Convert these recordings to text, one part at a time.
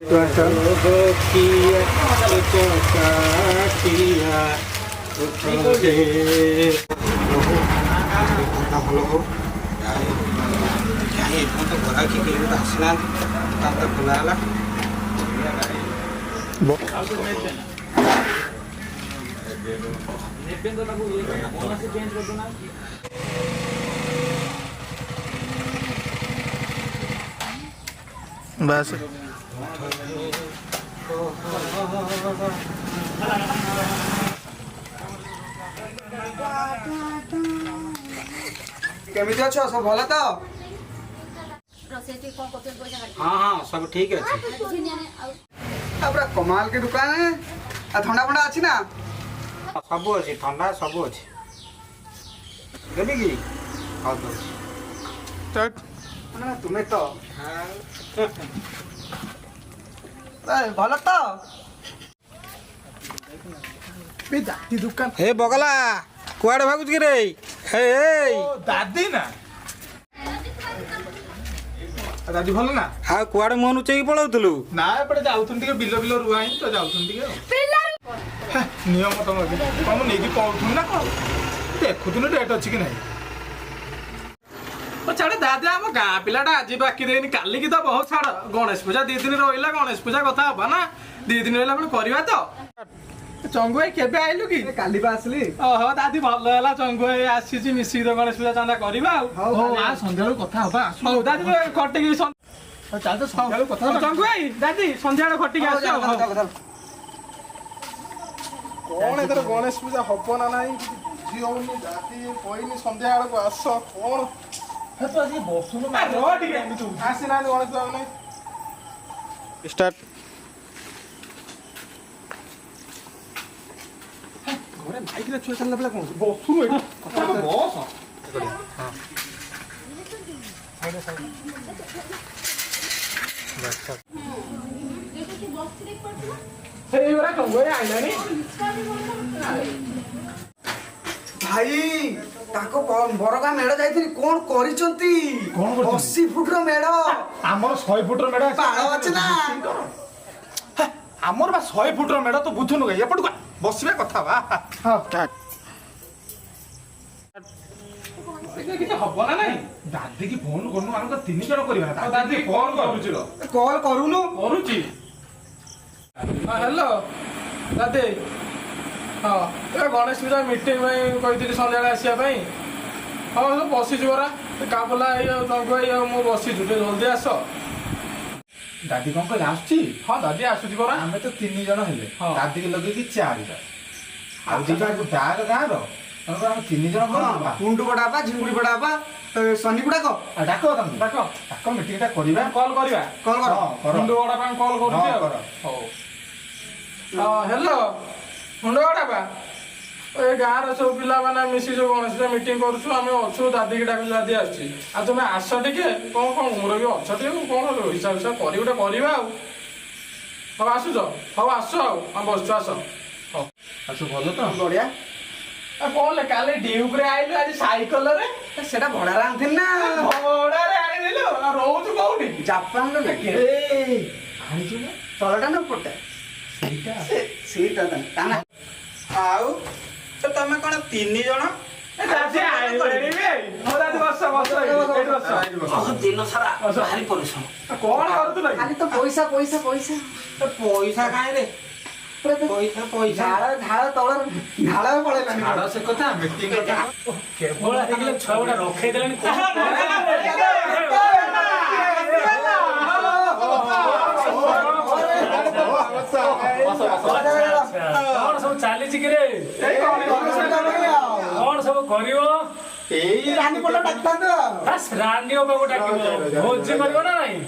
टका आसना खुला बस केमिति अच्छो सब भल तो हाँ हाँ सब ठीक है पूरा कमाल के दुकान है ठंडा फंडा अच्छी ना सब अच्छी ठंडा सब अच्छी देवी की हाँ तो ना तुम्हें तो भल तो दादी दुकान हे बगला कुआड़े भागुच कि रे हे दादी ना दादी भल ना हाँ कुआड़े मुह नुचेकी पलाउलु ना एपटे जाउथुन टिके बिल बिल रुआ ही तो जाउथुन टिके नियम तुम तुम नहीं पौथुन ना कौन देखुथुन डेट अच्छी कि नहीं छाड़े दादा आम गाँ पिलाटा आज बाकी देनी काली की तो बहुत छाड़ गणेश पूजा 2 दिन रहा गणेश पूजा कथा हबा ना 2 दिन रहा पुणी करवा तो चंगु भाई केबे आइलु कि काली बा आसली ओहो दादी भल है चंगु भाई आसी मिसिक तो गणेश पूजा चांदा करवा आ संध्या कथा हबा हौ दादी खटिकी चल तो संध्या कथा चंगु भाई दादी संध्या खटिकी आस कौन एतर गणेश पूजा हब ना नहीं झी होनी दादी कहनी संध्या को आस कौन तो आज बसुन आसी ना गणेश पूजा नहीं स्टार्ट घरे माइक रे छुआ चलला बेला कोन बसुन एठी कथा बस हां हे ओरा कंगोरे आइलानी भाई ताको बरगा मेढ़ जाइथिनी कोन करिसंती कोन करछंती 80 फुट रो मेढ़ हमर 100 फुट रो मेढा पाळ अछि ना हमर बा 100 फुट रो मेढा तो बुझुनु गय एपट बसिबा कथा बा हां काट किछ हबो ना नहीं दादी की फोन करनु हम तो 3 जण करबा दादी फोन करूची रो कॉल करूनु करूची हेलो दादी हाँ गणेश पूजा मीटिंग कही सन्ध्या आसा हाँ सब बसीचु परा काबला मु बसीचु जल्दी आस दादी कौन कह आसुची हाँ दादी आसुची परा आम तो 3 जण हेले दादी के लगे 4 जण आ डाक गाँव रम 3 जण कुंडू बड़ापा झिंगुड़ी बड़ापा सनी बुड़ा को डाक डाक मीटिंग कॉल कर कुंडू बड़ा कॉल कर हेलो मुंड बा ए गाँव सब पिला मैंने मिसी जो गणेश पूजा मीटिंग करूँ आम अच्छु दादी की डाक दादी आस तुम आस टे कौन कौन मोर भी अच्छे कौन हिसाब हिसाब कर गोटे करवा हाँ आसुच हाँ आस बस आस आस भल तो बढ़िया कौन काले ड्यूक आइलु आज साइकल सेटा भड़ा आनथिन ना भड़ारे आनिदेलु रोज कौनी जापान रो लेके आनिछु ना तलटा ना पटे सीटा ताना आउ तो तमे कोन 3 जण दादी आइलेनी बे हो दादी बस दिन सारा भारी परिश्रम कौन करतु ना खाली तो पैसा पैसा पैसा तो पैसा काहे रे पैसा पैसा झाड़ तळ झाड़ पळेला झाड़ से कथा मीटिंग कथा केवल आइले छवडा रखै देलनी कौन सब चली कि कौन सब कर रानी पड़ा डाक्ता रानी भोजी कर ना नहीं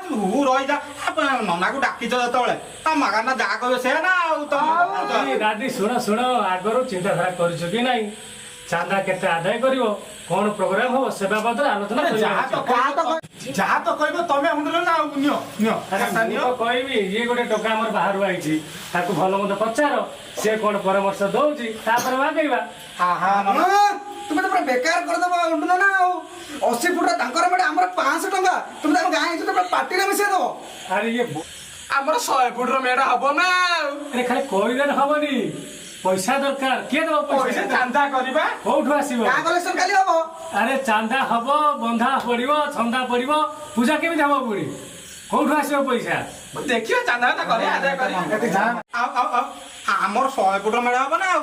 तू रही जा नना को डाकिच जो मगाना जा कह से ना दादी शुण शुण आगर चिंताधारा कर चांदा केते आदाय करिवो कोन प्रोग्राम हो से बाबद आलोचना जहाँ तो कहबो तमे हुंडलो ना नियो नियो तो कहबी ये गोटे टोका हमर बाहर आइछि ताको भलो मत पचार से कोन परामर्श दउछि तापर मागैबा हा हा तुमे तो पूरा बेकार कर दबो हुंडलो ना 80 ଫୁଟ ତାଙ୍କର ବେଡେ ଆମର 500 ଟଙ୍କା ତୁମେ ତାଙ୍କ ଗାଁ ହେଇଛୁ ତ ପାର୍ଟିରେ ମିଶେଇ ଦବ। ଆରେ ଇଏ ଆମର 100 ଫୁଟର ମେଢ ହବ ନା ଆଉ। ଆରେ ଖାଲି କହିଲେ ହବନି, ପଇସା ଦରକାର। କିଏ ଦବ ପଇସା? ଚାନ୍ଦା କରିବା। କୋଉଠୁ ଆସିବ? ଗାଁ କଲେକ୍ସନ କାଲି ହବ। ଆରେ ଚାନ୍ଦା ହବ, ବନ୍ଧା ପଡିବ, ଛନ୍ଦା ପଡିବ, ପୂଜା କେମିତି ହବ ପୁଣି? କୋଉଠୁ ଆସିବ ପଇସା? ଦେଖିବା ଚାନ୍ଦା କରିବା, ଆଦାୟ କରିବା। ଆଉ ଆମର 100 ଫୁଟର ମେଢ ହବ ନା ଆଉ।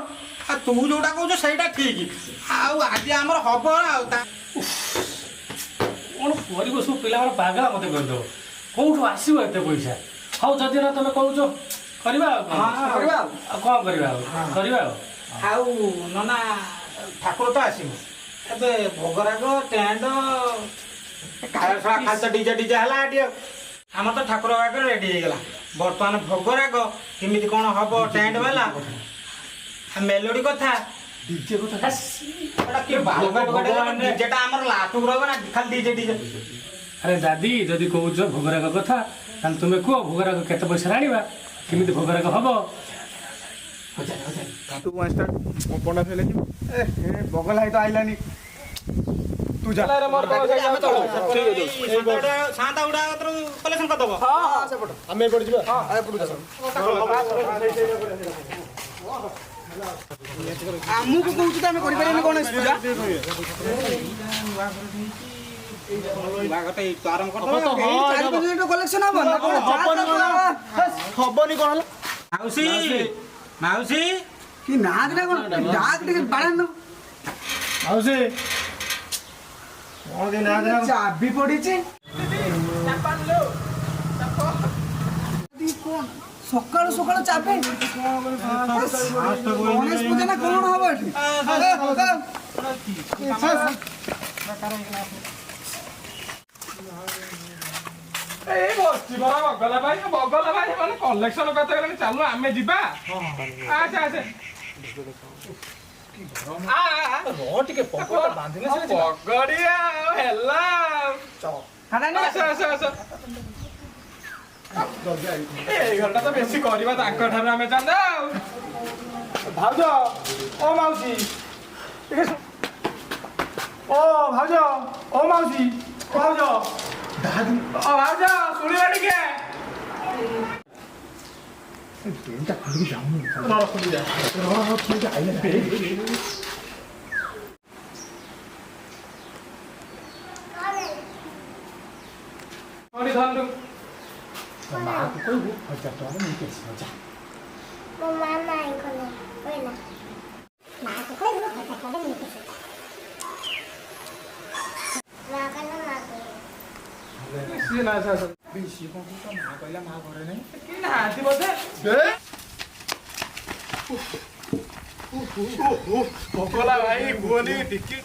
ତୁ ଯୋଉଟା କହୁଛୁ ସେଇଟା ଠିକ। ଆଉ ଆଜି ଆମର ହବ ଆଉ। କଣ କରିବ ସବୁ ପିଲାମାନେ ପାଗଳା ମତେ କରିଦବ। କୋଉଠୁ ଆସିବ ଏତେ ପଇସା? ହଉ ଯଦି ନା ତମେ କହୁଛ କରିବା ଆଉ କଣ? କରିବା ଆଉ କଣ କରିବା ଆଉ? କରିବା ଆଉ। ଆଉ ନନା ଠାକୁର ତ ଆସିବ, ଏବେ ଭୋଗରାଗ ଟେଣ୍ଟ ଖାଲି ତ ଡିଜେ ହେଲା ଏଠି। ଆମର ତ ଠାକୁର ବାଗ ରେଡି ହେଇଗଲା। ବର୍ତ୍ତମାନ ଭୋଗରାଗ କେମିତି କଣ ହବ, ଟେଣ୍ଟ ବାଲା ମେଲୋଡି କଥା ଡିଜେଟା ଆମର ଲାଷ୍ଟକୁ ରହିବ ନା, ଖାଲି ଡିଜେ। ଆରେ ଦାଦି ଯଦି କହୁଛ ଭୋଗରାଗ କଥା, ତାହେଲେ ତୁମେ କୁହ ଭୋଗରାଗ କେତେ ପଇସା ଆଣିବା, କେମିତି ଭୋଗରାଗ ହବ? ବଗଲା ହେଇ ତ ଆଇଲାନି। ତୁ ଯା ମୋର ସାନ୍ତା ଗୁଡା କଲେକ୍ସନ କରିଦବ। ଆମେ ଏପଟେ ଯିବା। ଆମକୁ କହୁଛୁ ତ ଆମେ କରିପାରିବାନି ଗଣେଶ ପୂଜା। କଲେକ୍ସନ ହବ ନା ହବନି କଣ ହେଲା? ମାଉସୀ ମାଉସୀ କି ନା ଦିନ କଣ ଡାକ ଟିକେ ବାଡ଼ାନ ମାଉସୀ କଣ ଦିନ ଚାବି ପଡିଛି। ସକାଳୁ ସକାଳୁ ଚାବି ଗଣେଶ ପୂଜା ନା କଣ ହବ ଏଠି? ଏଇ ବସିଛି ପରା ବଗଲା ଭାଇ ମାନେ କଲେକ୍ସନ କଥା କହିଲେଣି। ଚାଲୁ ଆମେ ଯିବା। ଆଚ୍ଛା ଟିକେ ପଗଡିଆ ହେଲା। ଏଇ ଘରଟା ତ ବେଶୀ କରିବା ତାଙ୍କ ଠାରୁ ଆମେ ଚାନ୍ଦା ଆଉ। ଭାଉଜ ଓ ମାଉସୀ ଟିକେ ଓ ଭାଉଜ ଓ ମାଉସୀ ଭାଉଜ ଭାଉଜ ଶୁଣିବା ଟିକେ। ମାଆକୁ କହିବୁ 1000 ଟଙ୍କା ନେଇକି ଆସିବ। ଯା ମୋ ମା ନାହିଁ କଲେ କହିଲା ମାକୁ କହିବୁ 1000 ଟଙ୍କା ନେଇକି ଆସିବ। ମା କହିଲା ମା ପକଲା ଭାଇ କୁହନି ଟିକେ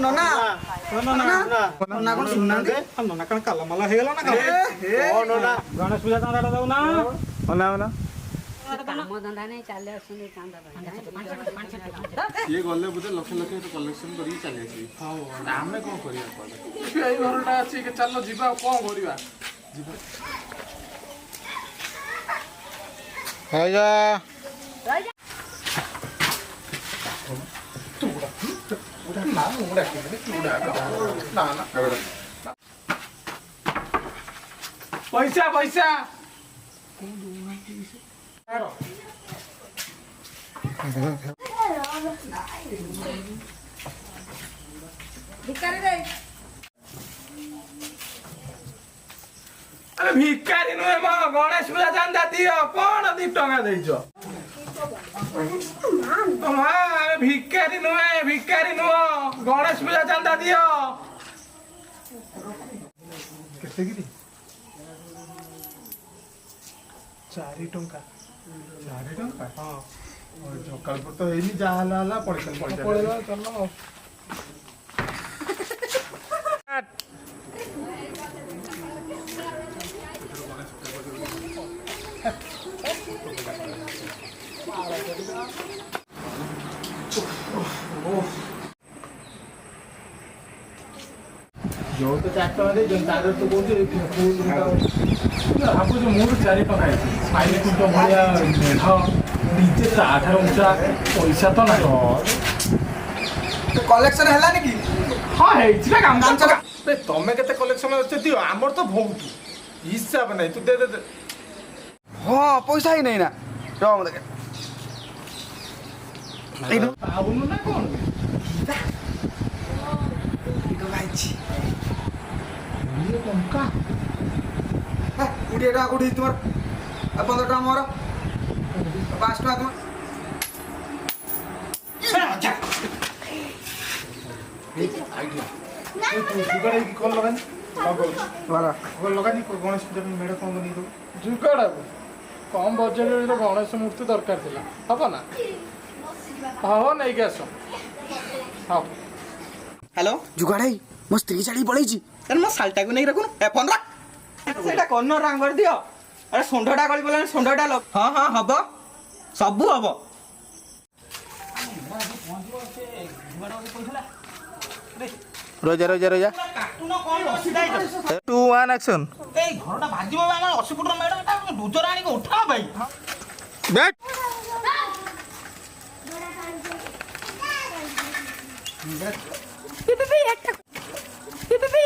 ନନା ନନା କଣ କାଲମାଲା ହେଇଗଲା ନା ଗଣେଶ ପୂଜା ଚାନ୍ଦା ଦଉନା। କାମ ଧନ୍ଦା ନାହିଁ ଚାଲି ଆସୁଛନ୍ତି ଚାନ୍ଦା ପାଇଁ। କିଏ ଗଲେ ବୋଧେ ଲକ୍ଷ ଲକ୍ଷ କଲେକ୍ସନ କରିକି ଚାଲି ଆସିବି। ଆମେ କଣ କରିବା? ଏଇ ଘରଟା ଅଛି ଚାଲ ଯିବା। ଆଉ କଣ କରିବା? ପଇସା ପଇସା ଭିକାରୀ ନୁହେଁ ମ ଗଣେଶ ପୂଜା ଚାନ୍ଦା ଦିଅ। କଣ 2 ଟଙ୍କା ଦେଇଛ? ଆମେ ଭିକାରୀ ନୁହଁ ଗଣେଶ ପୂଜା ଚାନ୍ଦା ଦିଅ। କେତେକିରି? 4 ଟଙ୍କା। 4 ଟଙ୍କା? ହଁ ସକାଳ ତ ହେଇନି। ଯାହା ହେଲା ପଳେଇବା ଚାଲ। ଯୋଉ ତ 4 ଟଙ୍କା ଦେଇଛନ୍ତି ତାର ତ କହୁଛି ଭାବୁଛି ମୁଁ 4 ଟଙ୍କା ହେଇଛି ସାଇଲି କୁଟ ଭଳିଆ ମେଢ ନିଜେ ତାଠାରୁ ଉଞ୍ଚା ପଇସା ତ ନାହିଁ କଲେକ୍ସନ ହେଲାନି କି? ହଁ ହେଇଛି ନା କାମ କାମ ଚଲା। ତମେ କେତେ କଲେକ୍ସନ ଅଛି ଦିଅ ଆମର ତ ବହୁତ ହିସାବ ନାହିଁ ତୁ ଦେ ଦେ ହଁ ପଇସା ହିଁ ନେଇ ନା ରହ ମୁଁ ଦେଖେ ପାଉନୁ ନା କଣ ଭାଇଛି 20 ଟଙ୍କା 20 ଟଙ୍କା କୋଉଠି ତୁମର 15 ଟଙ୍କା ମୋର 5 ଟଙ୍କା ତୁମର କଣ ଲଗାନି ଲଗାନି ଗଣେଶ ପୂଜା ପାଇଁ ମେଢ କ'ଣ ବନେଇ ଦେବୁ ଯୁଗାଡ଼କୁ କମ୍ ବଜେଟରେ ତ ଗଣେଶ ମୂର୍ତ୍ତି ଦରକାର ଥିଲା ହବ ନା ହବ ନେଇକି ଆସ ହଉ ହ୍ୟାଲୋ जुगाड़ है मो स्त्री छाड़ी पड़ेगी ତାହେଲେ ମୋ ଶାଲଟାକୁ ନେଇ ରଖୁନୁ ଏ ଫୋନ୍ ରଖ ସେଇଟା କର୍ଣ୍ଣର ରଙ୍ଗର ଦିଅ ଆରେ ଷଣ୍ଢଟା ଗଳି ପଡ଼ିଲାଣି ଷଣ୍ଢଟା ହଁ ହଁ ହବ ସବୁ ହବ ରୋଜା ରୋଜା ରୋଜା କାଟୁନ କ'ଣ ଅସୁବିଧା ହେଇଛି 2 1 ଆକ୍ସନ୍ ଏଇ ଘରଟା ଭାଜିବ ଆମର 80 ଫୁଟର ମେଢ଼ ଏଟା ଡୁଜର ଆଣିକି ଉଠାଅ ଭାଇ ବ୍ୟାଟ୍ Pipi, pipi,